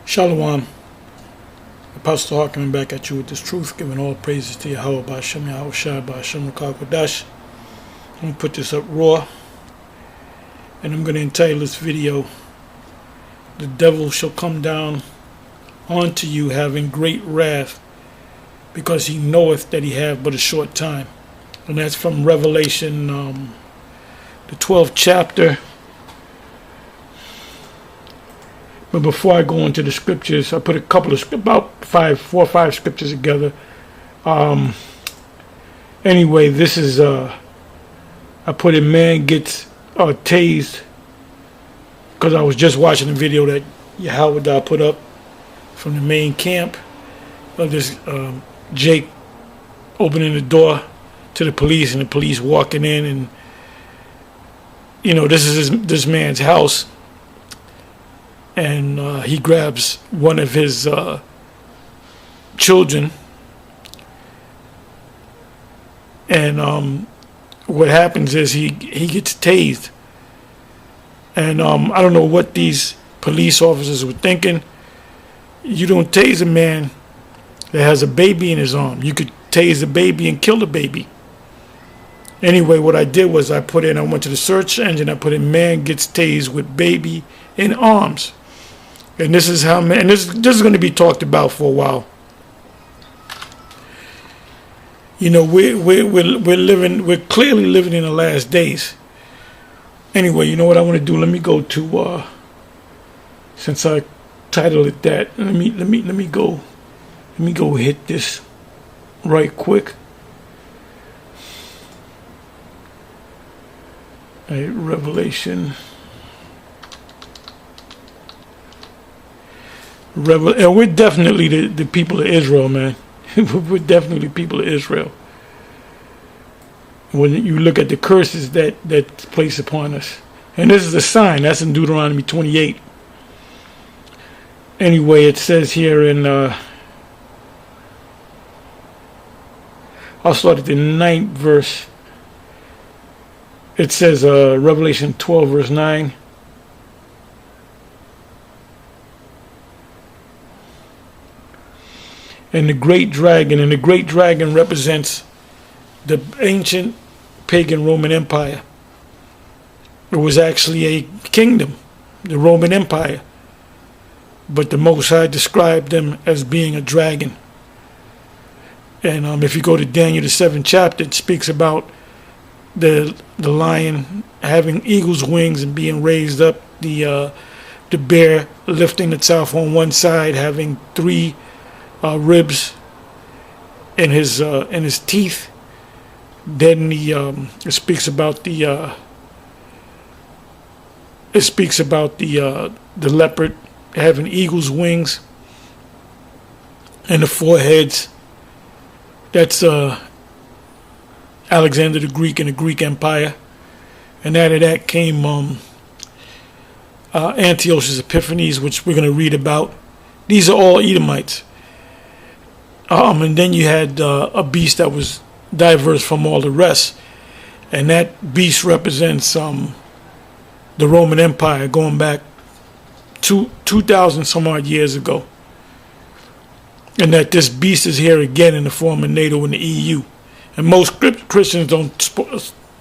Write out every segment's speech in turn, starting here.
Shalom. Apostle Hawk coming back at you with this truth, giving all praises to Yahweh by Hashem, Yahweh Shai by Hashem Kodash. I'm going to put this up raw, and I'm going to entitle this video, "The Devil Shall Come Down Unto You Having Great Wrath, Because He Knoweth That He Have But a Short Time." And that's from Revelation, the 12th chapter. But before I go into the scriptures, I put a couple of, about 4 or 5 scriptures together. Anyway, this is, I put in man gets tased, because I was just watching a video that Yahweh put up from the main camp of this Jake opening the door to the police, and the police walking in, and this is this man's house. And he grabs one of his children, and what happens is he gets tased. And I don't know what these police officers were thinking. You don't tase a man that has a baby in his arm. You could tase the baby and kill the baby. Anyway, what I did was I went to the search engine, I put in "man gets tased with baby in arms." And this is how, man, this is going to be talked about for a while. We're clearly living in the last days. Anyway, you know what I want to do? Let me go to, since I titled it that, let me go hit this right quick. All right, Revelation. And we're definitely the people of Israel, man. We're definitely people of Israel. When you look at the curses that's placed upon us. And this is a sign. That's in Deuteronomy 28. Anyway, it says here in, I'll start at the 9th verse. It says, Revelation 12, verse 9. And the great dragon represents the ancient pagan Roman Empire. It was actually a kingdom, the Roman Empire, but the Most High described them as being a dragon. And if you go to Daniel the 7th chapter, it speaks about the lion having eagle's wings and being raised up, the bear lifting itself on one side, having 3 ribs in his teeth. Then it speaks about the leopard having eagle's wings and the 4 heads. That's Alexander the Greek and the Greek Empire. And out of that came Antiochus Epiphanes, which we're going to read about. These are all Edomites. And then you had a beast that was diverse from all the rest. And that beast represents the Roman Empire going back 2,000 some odd years ago. And that this beast is here again in the form of NATO and the EU. And most Christians don't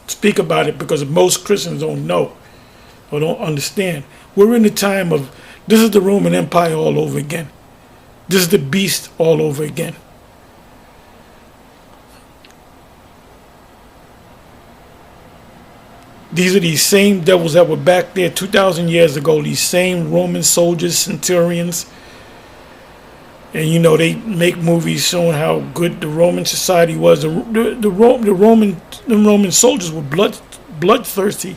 speak about it because most Christians don't know or don't understand. We're in the time of, this is the Roman Empire all over again. This is the beast all over again. These are these same devils that were back there 2,000 years ago, these same Roman soldiers, centurions. And they make movies showing how good the Roman society was. The Roman soldiers were bloodthirsty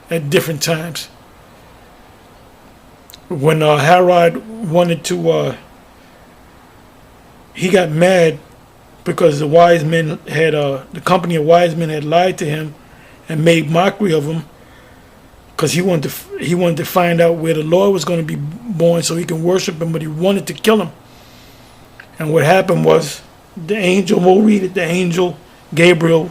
at different times. When Herod wanted to, he got mad because the wise men had, the company of wise men had lied to him and made mockery of him, because he wanted to find out where the Lord was going to be born so he can worship him, but he wanted to kill him. And what happened was, the angel, we'll read it, the angel Gabriel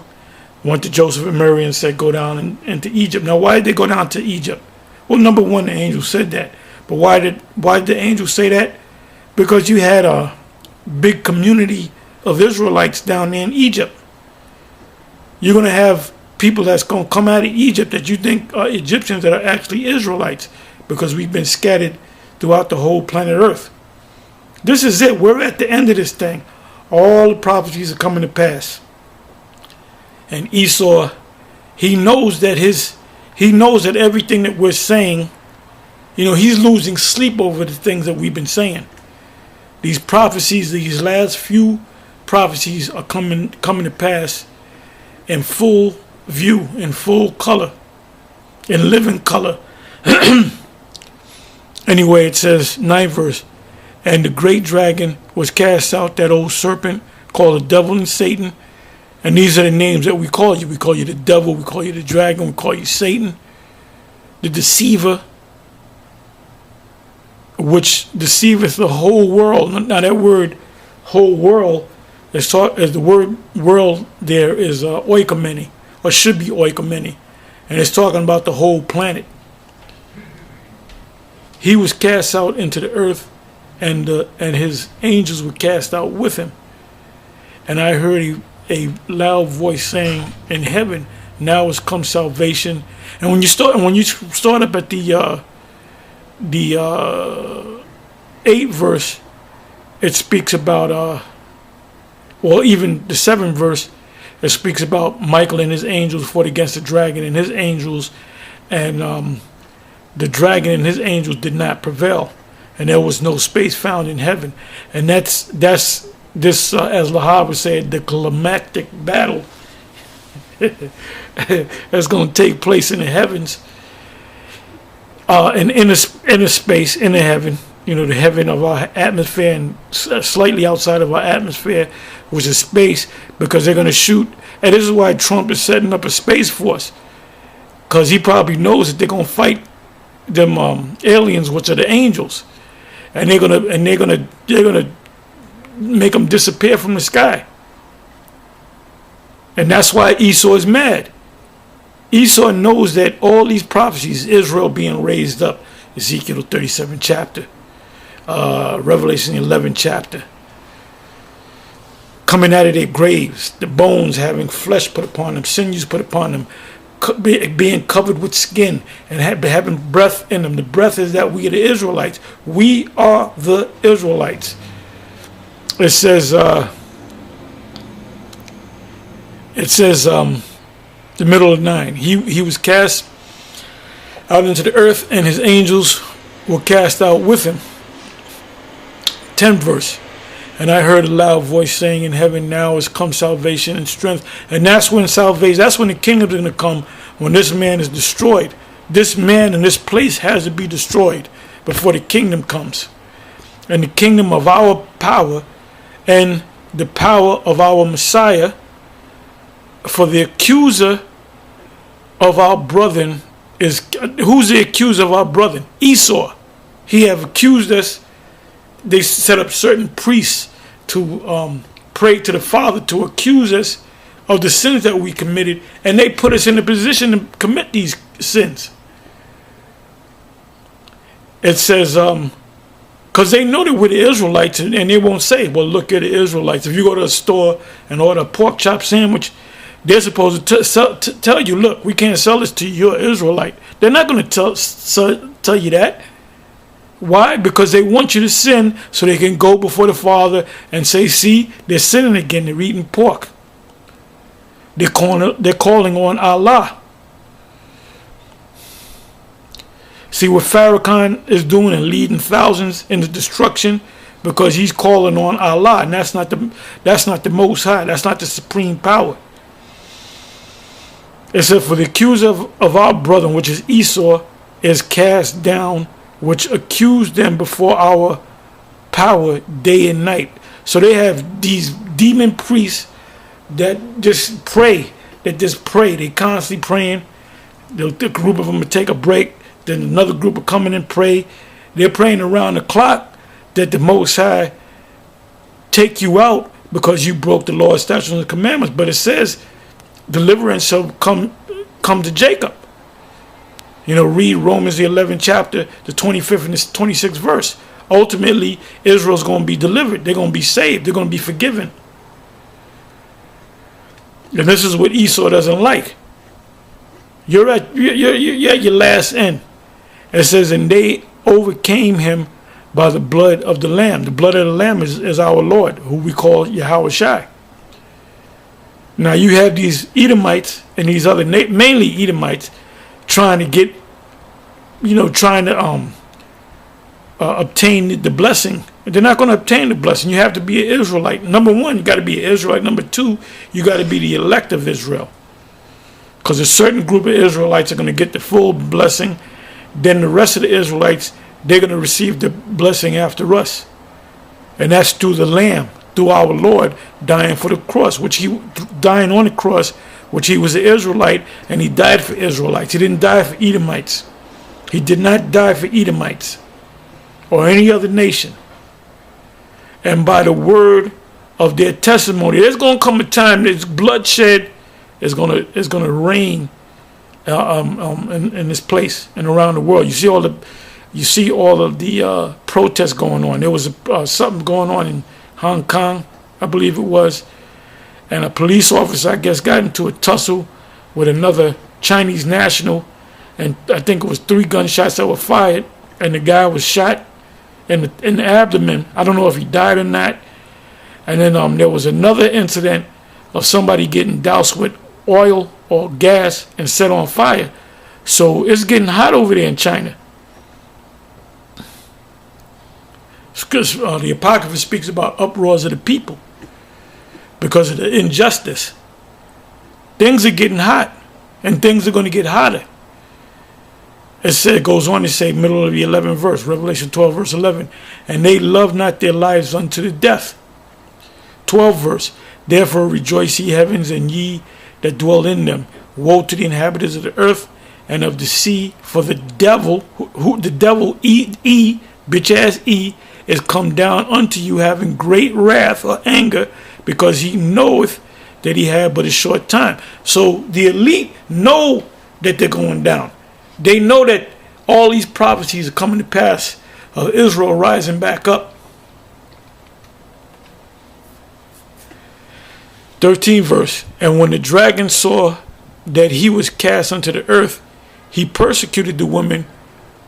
went to Joseph and Mary and said, go down into Egypt. Now, why did they go down to Egypt? Well, number one, the angel said that. But why did the angel say that? Because you had a big community of Israelites down there in Egypt. You're going to have people that's going to come out of Egypt that you think are Egyptians that are actually Israelites, because we've been scattered throughout the whole planet Earth. This is it. We're at the end of this thing. All the prophecies are coming to pass. And Esau, he knows that everything that we're saying, he's losing sleep over the things that we've been saying. These prophecies, these last few prophecies are coming to pass in full view, in full color, in living color. Anyway, it says, 9th verse, and the great dragon was cast out, that old serpent called the devil and Satan. And these are the names that we call you. We call you the devil, we call you the dragon, we call you Satan, the deceiver, which deceiveth the whole world. Now that word whole world, as the word world there is oikomene, or should be oikomene, and it's talking about the whole planet. He was cast out into the earth, and his angels were cast out with him. And I heard a loud voice saying in heaven, now has come salvation. And when you start up at the 8th verse, it speaks about even the 7th verse, it speaks about Michael and his angels fought against the dragon and his angels, and the dragon and his angels did not prevail, and there was no space found in heaven. And that's this, as Lahab would say, the climactic battle that's going to take place in the heavens, in a space, in the heaven, the heaven of our atmosphere, and slightly outside of our atmosphere, which is space, because they're going to shoot. And this is why Trump is setting up a space force, because he probably knows that they're going to fight them aliens, which are the angels, and they're gonna make them disappear from the sky. And that's why Esau is mad. Esau knows that all these prophecies, Israel being raised up, Ezekiel 37 chapter, Revelation 11 chapter, coming out of their graves, the bones having flesh put upon them, sinews put upon them, being covered with skin, and having breath in them. The breath is that we are the Israelites. We are the Israelites. It says, the middle of 9. He was cast out into the earth, and his angels were cast out with him. 10th verse. And I heard a loud voice saying in heaven, now has come salvation and strength. And that's when salvation, that's when the kingdom is going to come, when this man is destroyed. This man and this place has to be destroyed before the kingdom comes. And the kingdom of our power and the power of our Messiah, for the accuser of our brethren is, who's the accuser of our brethren? Esau. He have accused us. They set up certain priests to pray to the Father to accuse us of the sins that we committed, and they put us in a position to commit these sins. It says, because they know that we're the Israelites, and they won't say, well, look at the Israelites. If you go to a store and order a pork chop sandwich, they're supposed to tell you, look, we can't sell this to you, you're Israelite. They're not going to tell you that. Why? Because they want you to sin so they can go before the Father and say, see, they're sinning again. They're eating pork. They're calling on Allah. See what Farrakhan is doing and leading thousands into destruction, because he's calling on Allah, and that's not the Most High. That's not the supreme power. It said, for the accuser of our brethren, which is Esau, is cast down, which accused them before our power day and night. So they have these demon priests that just pray. They constantly praying. The group of them will take a break. Then another group will come in and pray. They're praying around the clock that the Most High take you out because you broke the law, statutes, and the commandments. But it says deliverance shall come to Jacob. Read Romans the 11th chapter, the 25th and the 26th verse. Ultimately, Israel's going to be delivered. They're going to be saved. They're going to be forgiven. And this is what Esau doesn't like. You're at your last end. It says, and they overcame him by the blood of the Lamb. The blood of the Lamb is our Lord, who we call Yahweh Shai. Now you have these Edomites and these other, mainly Edomites, trying to get, obtain the blessing. They're not going to obtain the blessing. You have to be an Israelite. Number one, you got to be an Israelite. Number two, you got to be the elect of Israel. Because a certain group of Israelites are going to get the full blessing. Then the rest of the Israelites, they're going to receive the blessing after us. And that's through the Lamb, through our Lord dying for the cross, dying on the cross, which he was an Israelite, and he died for Israelites. He didn't die for Edomites. He did not die for Edomites or any other nation. And by the word of their testimony, there's going to come a time that bloodshed is going to reign in this place and around the world. You see all of the protests going on. There was something going on in Hong Kong, I believe it was, and a police officer, I guess, got into a tussle with another Chinese national, and I think it was 3 gunshots that were fired, and the guy was shot in the abdomen. I don't know if he died or not. And then there was another incident of somebody getting doused with oil or gas and set on fire. So it's getting hot over there in China. Because the Apocrypha speaks about uproars of the people because of the injustice. Things are getting hot, and things are going to get hotter. It goes on to say, middle of the 11th verse, Revelation 12, verse 11, and they love not their lives unto the death. 12th verse, therefore rejoice ye heavens, and ye that dwell in them. Woe to the inhabitants of the earth and of the sea, for the devil, who the devil, bitch ass E, is come down unto you, having great wrath or anger, because he knoweth that he had but a short time. So the elite know that they're going down. They know that all these prophecies are coming to pass of Israel rising back up. 13th verse, and when the dragon saw that he was cast unto the earth, he persecuted the woman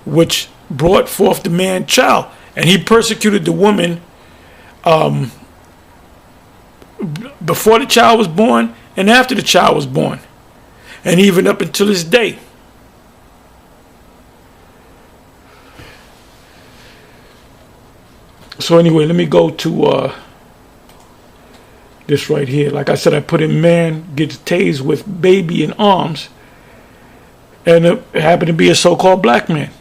which brought forth the man child. And he persecuted the woman before the child was born and after the child was born, and even up until this day. So anyway, let me go to this right here. Like I said, I put in man gets tased with baby in arms, and it happened to be a so-called black man.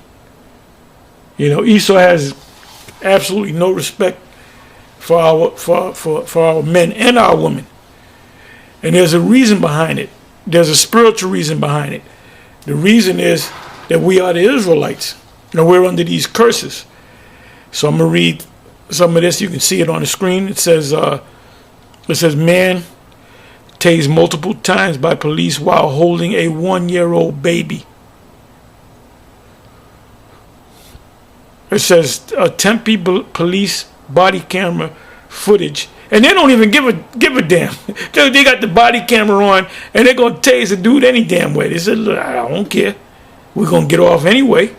Esau has absolutely no respect for our men and our women, and there's a reason behind it. There's a spiritual reason behind it. The reason is that we are the Israelites. We're under these curses. So I'm gonna read some of this. You can see it on the screen. It says man tased multiple times by police while holding a 1-year-old baby. It says Tempe police body camera footage, and they don't even give a damn. They got the body camera on, and they're gonna tase a dude any damn way. They said, look, I don't care. We're gonna get off anyway.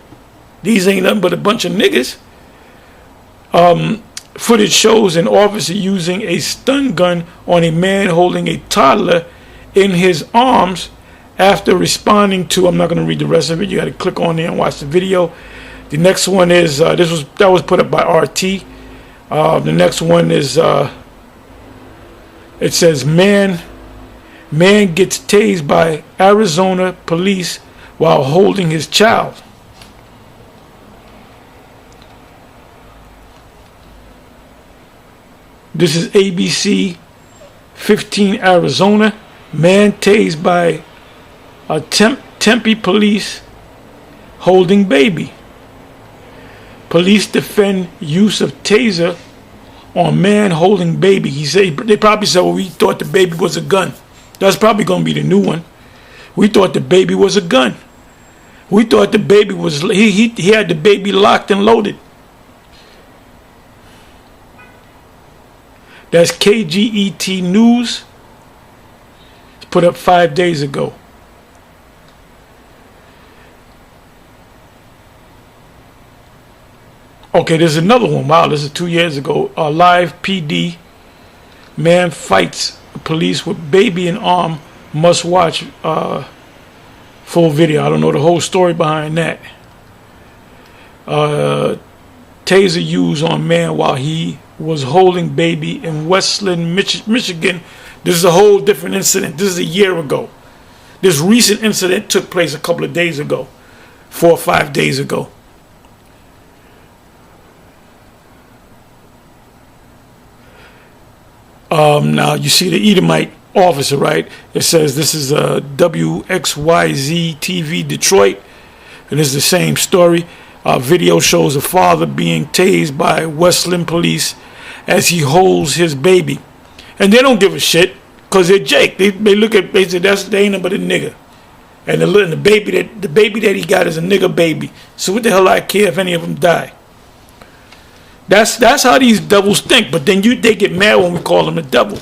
These ain't nothing but a bunch of niggas. Footage shows an officer using a stun gun on a man holding a toddler in his arms after responding to, I'm not going to read the rest of it. You got to click on there and watch the video. The next one is, that was put up by RT. The next one is, it says, man gets tased by Arizona police while holding his child. This is ABC 15 Arizona. Man tased by a Tempe police holding baby. Police defend use of taser on man holding baby. They probably said, well, we thought the baby was a gun. That's probably going to be the new one. We thought the baby was a gun. We thought the baby was, he had the baby locked and loaded. That's KGET News. It's put up 5 days ago. Okay, there's another one. Wow, this is 2 years ago. Live PD. Man fights police with baby in arm. Must watch full video. I don't know the whole story behind that. Taser used on man while he was holding baby in Westland, Michigan. This is a whole different incident. This is a year ago. This recent incident took place a couple of days ago. 4 or 5 days ago. Now you see the Edomite officer, right? It says this is WXYZ TV Detroit, and it's the same story. Video shows a father being tased by Westland police as he holds his baby, and they don't give a shit because they're Jake. They look at, they say they ain't nothing but a nigga, and the baby that he got is a nigga baby. So what the hell I care if any of them die? That's how these devils think. But then they get mad when we call them a devil.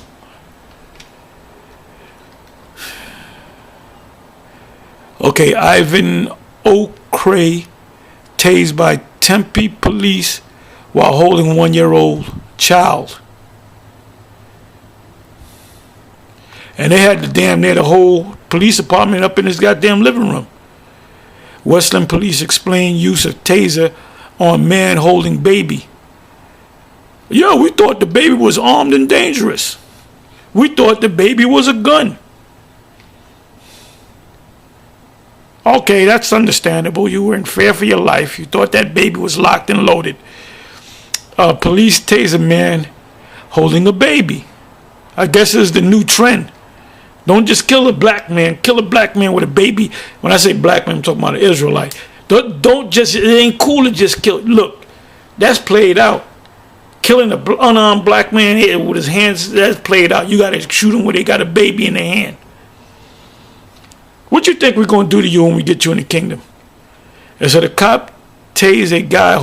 Okay, Ivan O'Cray tased by Tempe police while holding a 1-year-old child. And they had the whole police department up in his goddamn living room. Westland police explain use of taser on man holding baby. Yeah, we thought the baby was armed and dangerous. We thought the baby was a gun. Okay, that's understandable. You were in fear for your life. You thought that baby was locked and loaded. Police tase a man holding a baby. I guess it's the new trend. Don't just kill a black man. Kill a black man with a baby. When I say black man, I'm talking about an Israelite. Don't just, it ain't cool to just kill. Look, that's played out. Killing an unarmed black man here with his hands, that's played out. You got to shoot them when they got a baby in their hand. What you think we're going to do to you when we get you in the kingdom? And so the cop tased a guy